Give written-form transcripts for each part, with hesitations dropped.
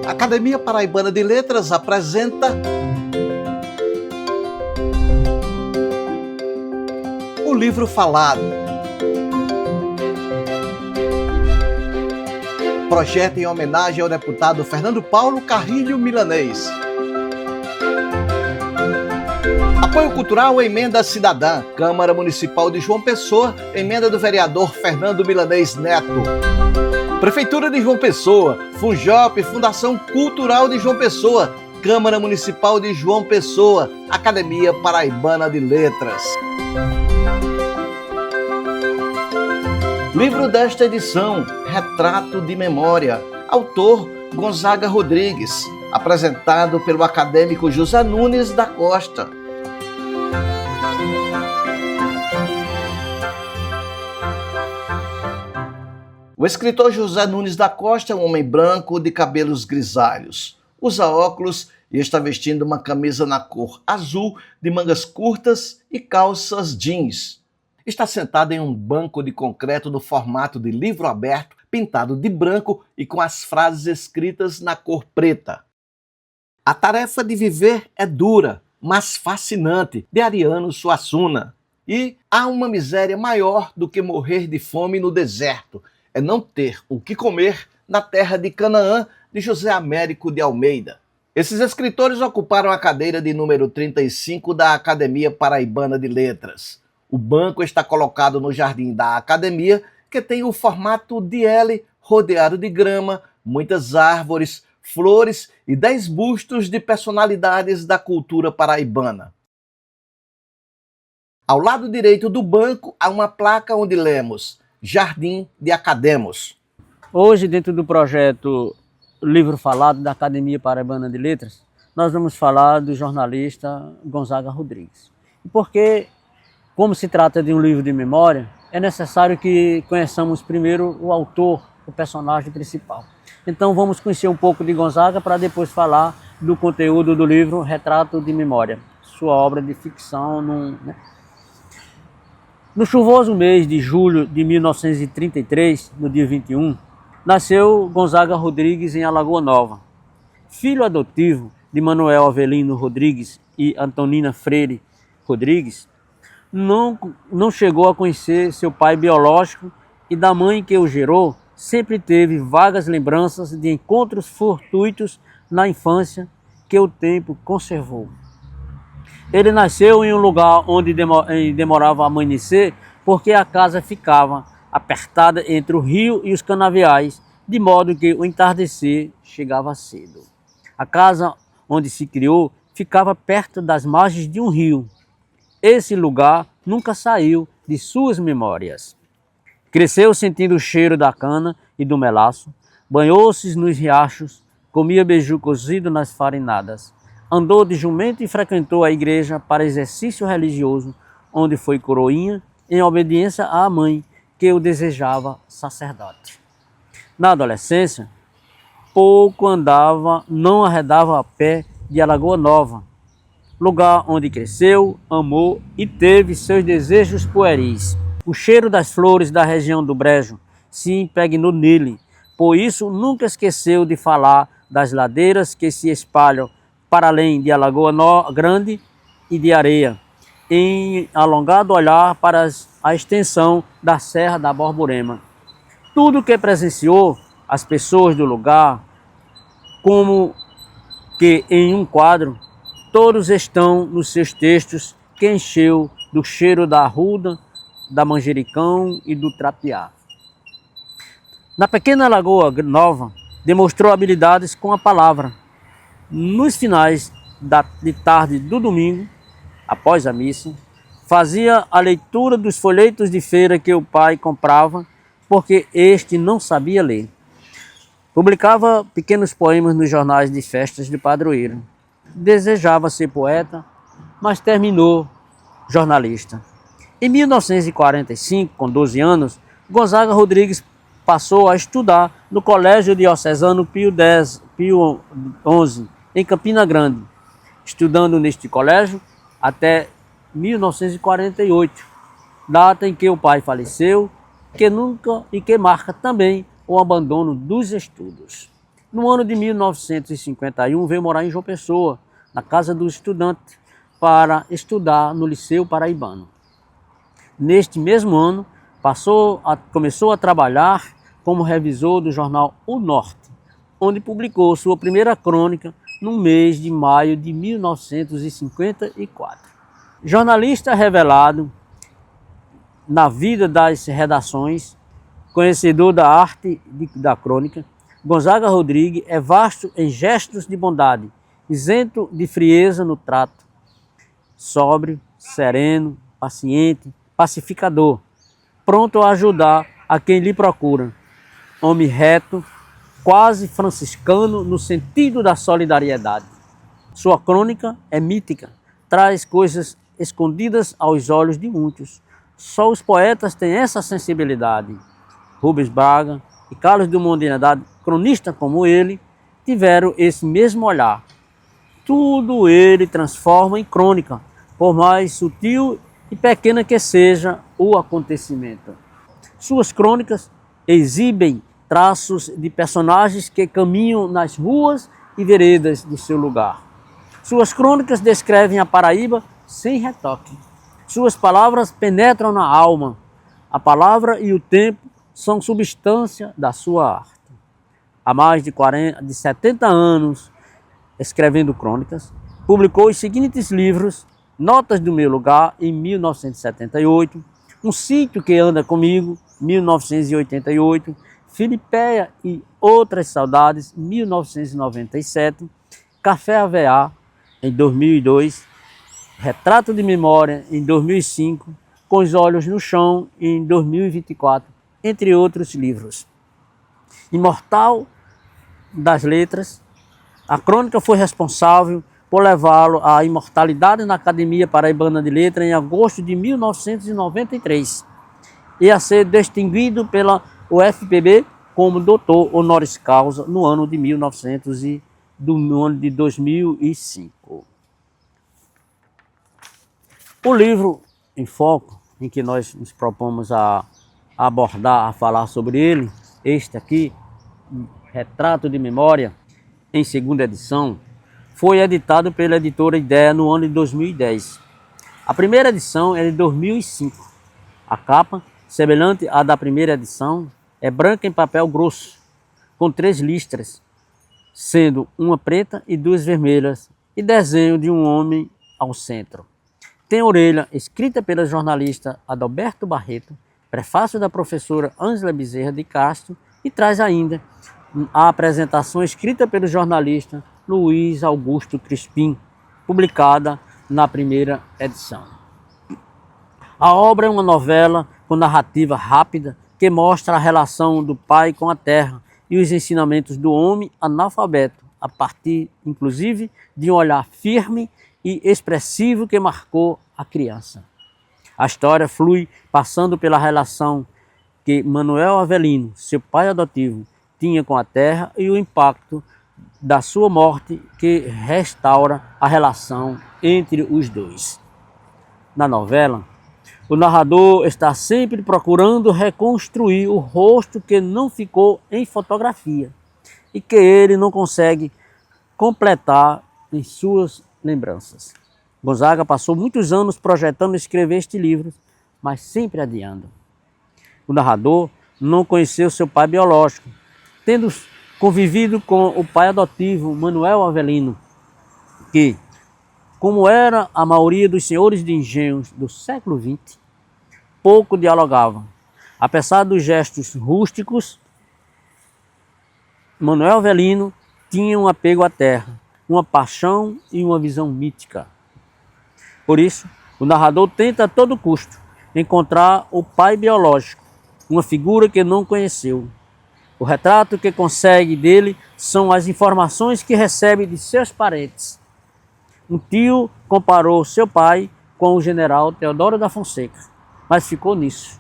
A Academia Paraibana de Letras apresenta O Livro Falado. Projeto em homenagem ao deputado Fernando Paulo Carrilho Milanês. Apoio cultural, emenda cidadã. Câmara Municipal de João Pessoa, emenda do vereador Fernando Milanês Neto. Prefeitura de João Pessoa, Funjop, Fundação Cultural de João Pessoa, Câmara Municipal de João Pessoa, Academia Paraibana de Letras. Livro desta edição, Retrato de Memória, autor Gonzaga Rodrigues, apresentado pelo acadêmico José Nunes da Costa. O escritor José Nunes da Costa é um homem branco de cabelos grisalhos. Usa óculos e está vestindo uma camisa na cor azul de mangas curtas e calças jeans. Está sentado em um banco de concreto no formato de livro aberto, pintado de branco e com as frases escritas na cor preta. A tarefa de viver é dura, mas fascinante, de Ariano Suassuna. E há uma miséria maior do que morrer de fome no deserto. É não ter o que comer na terra de Canaã, de José Américo de Almeida. Esses escritores ocuparam a cadeira de número 35 da Academia Paraibana de Letras. O banco está colocado no jardim da Academia, que tem o formato de L, rodeado de grama, muitas árvores, flores e 10 bustos de personalidades da cultura paraibana. Ao lado direito do banco há uma placa onde lemos Jardim de Academos. Hoje, dentro do projeto Livro Falado da Academia Paraibana de Letras, nós vamos falar do jornalista Gonzaga Rodrigues. Porque, como se trata de um livro de memória, é necessário que conheçamos primeiro o autor, o personagem principal. Então vamos conhecer um pouco de Gonzaga para depois falar do conteúdo do livro Retrato de Memória, sua obra de ficção. No chuvoso mês de julho de 1933, no dia 21, nasceu Gonzaga Rodrigues em Alagoa Nova. Filho adotivo de Manuel Avelino Rodrigues e Antonina Freire Rodrigues, não chegou a conhecer seu pai biológico e da mãe que o gerou, sempre teve vagas lembranças de encontros fortuitos na infância que o tempo conservou. Ele nasceu em um lugar onde demorava a amanhecer, porque a casa ficava apertada entre o rio e os canaviais, de modo que o entardecer chegava cedo. A casa onde se criou ficava perto das margens de um rio. Esse lugar nunca saiu de suas memórias. Cresceu sentindo o cheiro da cana e do melaço, banhou-se nos riachos, comia beiju cozido nas farinadas. Andou de jumento e frequentou a igreja para exercício religioso, onde foi coroinha em obediência à mãe, que o desejava sacerdote. Na adolescência, pouco andava, não arredava a pé de Alagoa Nova, lugar onde cresceu, amou e teve seus desejos pueris. O cheiro das flores da região do Brejo se impregnou nele, por isso nunca esqueceu de falar das ladeiras que se espalham para além de Alagoa Grande e de Areia, em alongado olhar para a extensão da Serra da Borborema. Tudo que presenciou, as pessoas do lugar, como que em um quadro, todos estão nos seus textos que encheu do cheiro da arruda, da manjericão e do trapiá. Na pequena Alagoa Nova, demonstrou habilidades com a palavra. Nos finais de tarde do domingo, após a missa, fazia a leitura dos folhetos de feira que o pai comprava, porque este não sabia ler. Publicava pequenos poemas nos jornais de festas de padroeiro. Desejava ser poeta, mas terminou jornalista. Em 1945, com 12 anos, Gonzaga Rodrigues passou a estudar no Colégio Diocesano Pio XI, em Campina Grande, estudando neste colégio até 1948, data em que o pai faleceu, que marca também o abandono dos estudos. No ano de 1951, veio morar em João Pessoa, na casa do estudante, para estudar no Liceu Paraibano. Neste mesmo ano, começou a trabalhar como revisor do jornal O Norte, onde publicou sua primeira crônica no mês de maio de 1954. Jornalista revelado na vida das redações, conhecedor da arte da crônica, Gonzaga Rodrigues é vasto em gestos de bondade, isento de frieza no trato, sóbrio, sereno, paciente, pacificador, pronto a ajudar a quem lhe procura, homem reto, quase franciscano no sentido da solidariedade. Sua crônica é mítica, traz coisas escondidas aos olhos de muitos. Só os poetas têm essa sensibilidade. Rubens Braga e Carlos Drummond de Andrade, cronistas como ele, tiveram esse mesmo olhar. Tudo ele transforma em crônica, por mais sutil e pequena que seja o acontecimento. Suas crônicas exibem traços de personagens que caminham nas ruas e veredas do seu lugar. Suas crônicas descrevem a Paraíba sem retoque. Suas palavras penetram na alma. A palavra e o tempo são substância da sua arte. Há mais de 70 anos, escrevendo crônicas, publicou os seguintes livros: Notas do Meu Lugar, em 1978, Um Sítio que Anda Comigo, 1988, Filipeia e Outras Saudades, 1997, Café Avear, em 2002, Retrato de Memória, em 2005, Com os Olhos no Chão, em 2024, entre outros livros. Imortal das letras, a crônica foi responsável por levá-lo à imortalidade na Academia Paraibana de Letras em agosto de 1993 e a ser distinguido pela UFPB como doutor honoris causa no ano de 2005. O livro em foco, em que nós nos propomos a abordar, a falar sobre ele, este aqui, Retrato de Memória, em segunda edição, foi editado pela editora Ideia no ano de 2010. A primeira edição é de 2005. A capa, semelhante à da primeira edição, é branca em papel grosso, com 3 listras, sendo uma preta e 2 vermelhas, e desenho de um homem ao centro. Tem orelha, escrita pela jornalista Adalberto Barreto, prefácio da professora Ângela Bezerra de Castro, e traz ainda a apresentação escrita pelo jornalista Luiz Augusto Crispim, publicada na primeira edição. A obra é uma novela com narrativa rápida que mostra a relação do pai com a terra e os ensinamentos do homem analfabeto, a partir, inclusive, de um olhar firme e expressivo que marcou a criança. A história flui passando pela relação que Manuel Avelino, seu pai adotivo, tinha com a terra e o impacto da sua morte que restaura a relação entre os dois. Na novela, o narrador está sempre procurando reconstruir o rosto que não ficou em fotografia e que ele não consegue completar em suas lembranças. Gonzaga passou muitos anos projetando escrever este livro, mas sempre adiando. O narrador não conheceu seu pai biológico, tendo convivido com o pai adotivo Manuel Avelino, que, como era a maioria dos senhores de engenhos do século XX, pouco dialogavam. Apesar dos gestos rústicos, Manuel Avelino tinha um apego à terra, uma paixão e uma visão mítica. Por isso, o narrador tenta a todo custo encontrar o pai biológico, uma figura que não conheceu. O retrato que consegue dele são as informações que recebe de seus parentes. Um tio comparou seu pai com o general Teodoro da Fonseca, mas ficou nisso.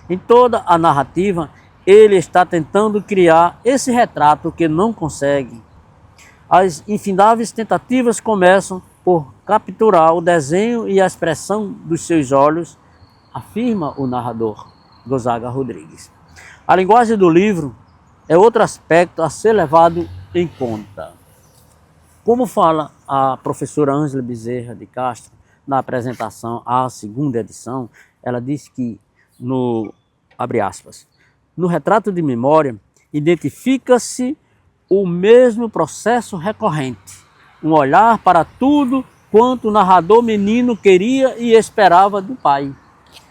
Em toda a narrativa, ele está tentando criar esse retrato que não consegue. As infindáveis tentativas começam por capturar o desenho e a expressão dos seus olhos, afirma o narrador Gonzaga Rodrigues. A linguagem do livro é outro aspecto a ser levado em conta. Como fala a professora Ângela Bezerra de Castro na apresentação à segunda edição, ela diz que, abre aspas, no retrato de memória identifica-se o mesmo processo recorrente, um olhar para tudo quanto o narrador menino queria e esperava do pai.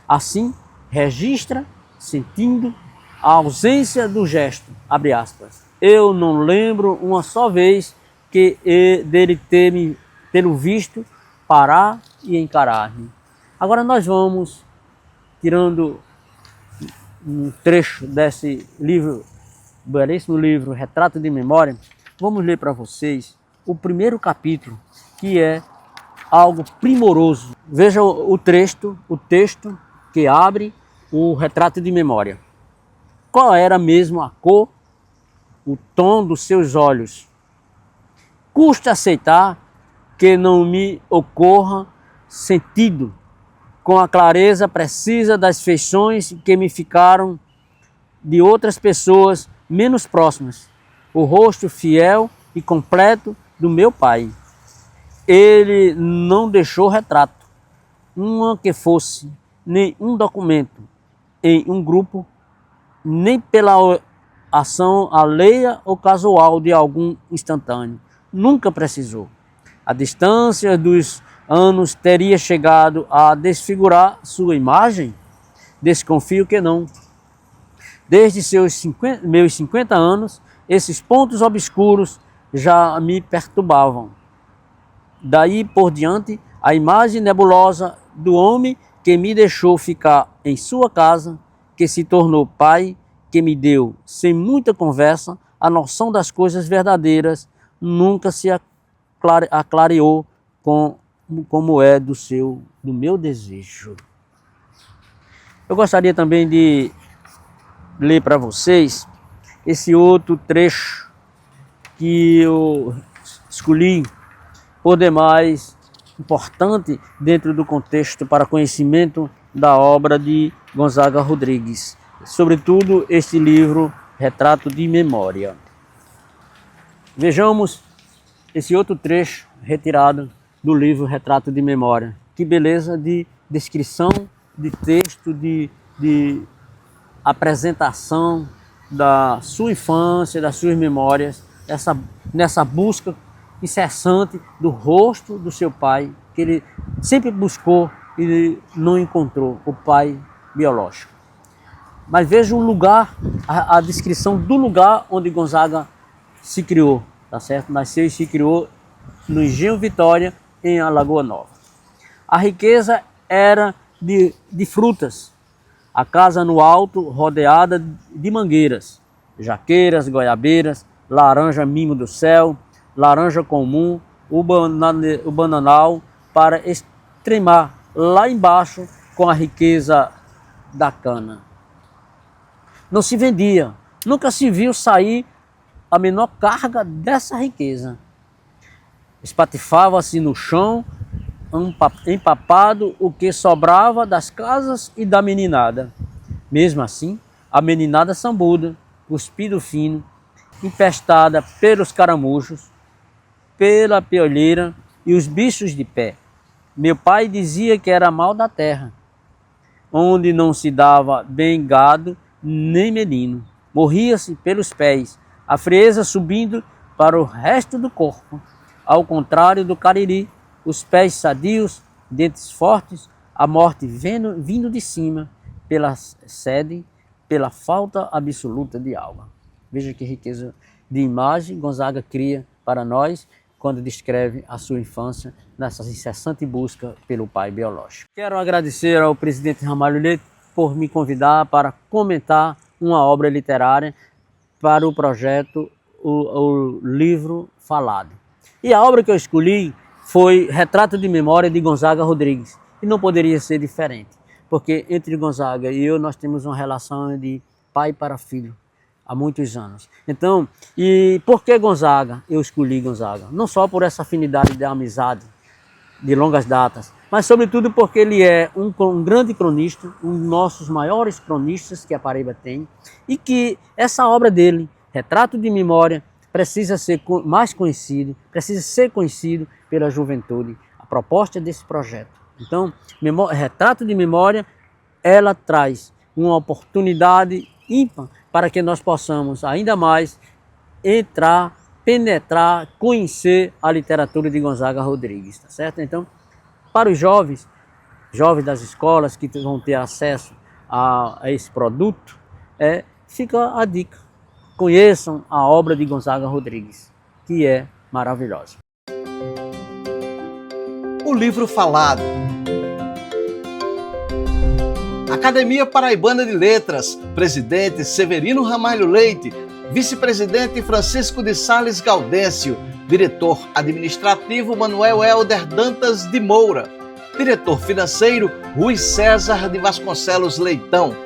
Assim, registra, sentindo, a ausência do gesto, abre aspas. Eu não lembro uma só vez que dele tê-lo visto parar e encarar-me. Agora nós vamos, tirando um trecho desse livro, belíssimo livro, Retrato de Memória, vamos ler para vocês o primeiro capítulo, que é algo primoroso. Veja o texto que abre o Retrato de Memória. Qual era mesmo a cor, o tom dos seus olhos? Custa aceitar que não me ocorra sentido com a clareza precisa das feições que me ficaram de outras pessoas menos próximas, o rosto fiel e completo do meu pai. Ele não deixou retrato, uma que fosse, nem um documento em um grupo, nem pela ação alheia ou casual de algum instantâneo. Nunca precisou. A distância dos anos teria chegado a desfigurar sua imagem? Desconfio que não. Desde meus 50 anos, esses pontos obscuros já me perturbavam. Daí por diante, a imagem nebulosa do homem que me deixou ficar em sua casa, que se tornou pai, que me deu, sem muita conversa, a noção das coisas verdadeiras, nunca se aclareou como é do meu desejo. Eu gostaria também de ler para vocês esse outro trecho que eu escolhi por demais importante dentro do contexto para conhecimento da obra de Gonzaga Rodrigues, sobretudo este livro Retrato de Memória. Vejamos esse outro trecho retirado do livro Retrato de Memória. Que beleza de descrição, de texto, de apresentação da sua infância, das suas memórias, nessa busca incessante do rosto do seu pai, que ele sempre buscou e não encontrou, o pai biológico. Mas veja o lugar, a descrição do lugar onde Gonzaga se criou, tá certo? Nasceu e se criou no Engenho Vitória, em Alagoa Nova. A riqueza era de frutas. A casa no alto, rodeada de mangueiras, jaqueiras, goiabeiras, laranja mimo do céu, laranja comum, o bananal, para extremar lá embaixo com a riqueza da cana. Não se vendia, nunca se viu sair a menor carga dessa riqueza. Espatifava-se no chão, empapado o que sobrava das casas e da meninada. Mesmo assim, a meninada sambuda, cuspido fino, empestada pelos caramujos, pela piolheira e os bichos de pé. Meu pai dizia que era mal da terra, onde não se dava bem gado nem menino. Morria-se pelos pés, a frieza subindo para o resto do corpo. Ao contrário do Cariri, os pés sadios, dentes fortes, a morte vindo de cima, pela sede, pela falta absoluta de alma. Veja que riqueza de imagem Gonzaga cria para nós quando descreve a sua infância nessa incessante busca pelo pai biológico. Quero agradecer ao presidente Ramalho Leite por me convidar para comentar uma obra literária para o projeto o Livro Falado. E a obra que eu escolhi foi Retrato de Memória de Gonzaga Rodrigues. E não poderia ser diferente, porque entre Gonzaga e eu nós temos uma relação de pai para filho há muitos anos. Então, e por que Gonzaga? Eu escolhi Gonzaga. Não só por essa afinidade de amizade de longas datas, mas sobretudo porque ele é um grande cronista, um dos nossos maiores cronistas que a Paraíba tem, e que essa obra dele, Retrato de Memória, precisa ser mais conhecido, precisa ser conhecido pela juventude. A proposta desse projeto. Então, Retrato de Memória, ela traz uma oportunidade ímpar para que nós possamos ainda mais entrar, penetrar, conhecer a literatura de Gonzaga Rodrigues, tá certo? Então, para os jovens das escolas que vão ter acesso a esse produto, fica a dica. Conheçam a obra de Gonzaga Rodrigues, que é maravilhosa. O livro falado. Academia Paraibana de Letras, presidente Severino Ramalho Leite, vice-presidente Francisco de Sales Gaudêncio, diretor administrativo Manuel Helder Dantas de Moura, diretor financeiro Rui César de Vasconcelos Leitão,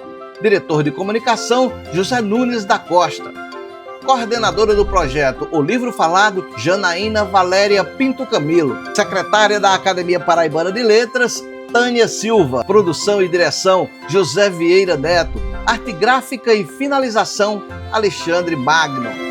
diretor de comunicação José Nunes da Costa, coordenadora do projeto O Livro Falado, Janaína Valéria Pinto Camilo, secretária da Academia Paraibana de Letras, Tânia Silva, produção e direção José Vieira Neto, arte gráfica e finalização Alexandre Magno.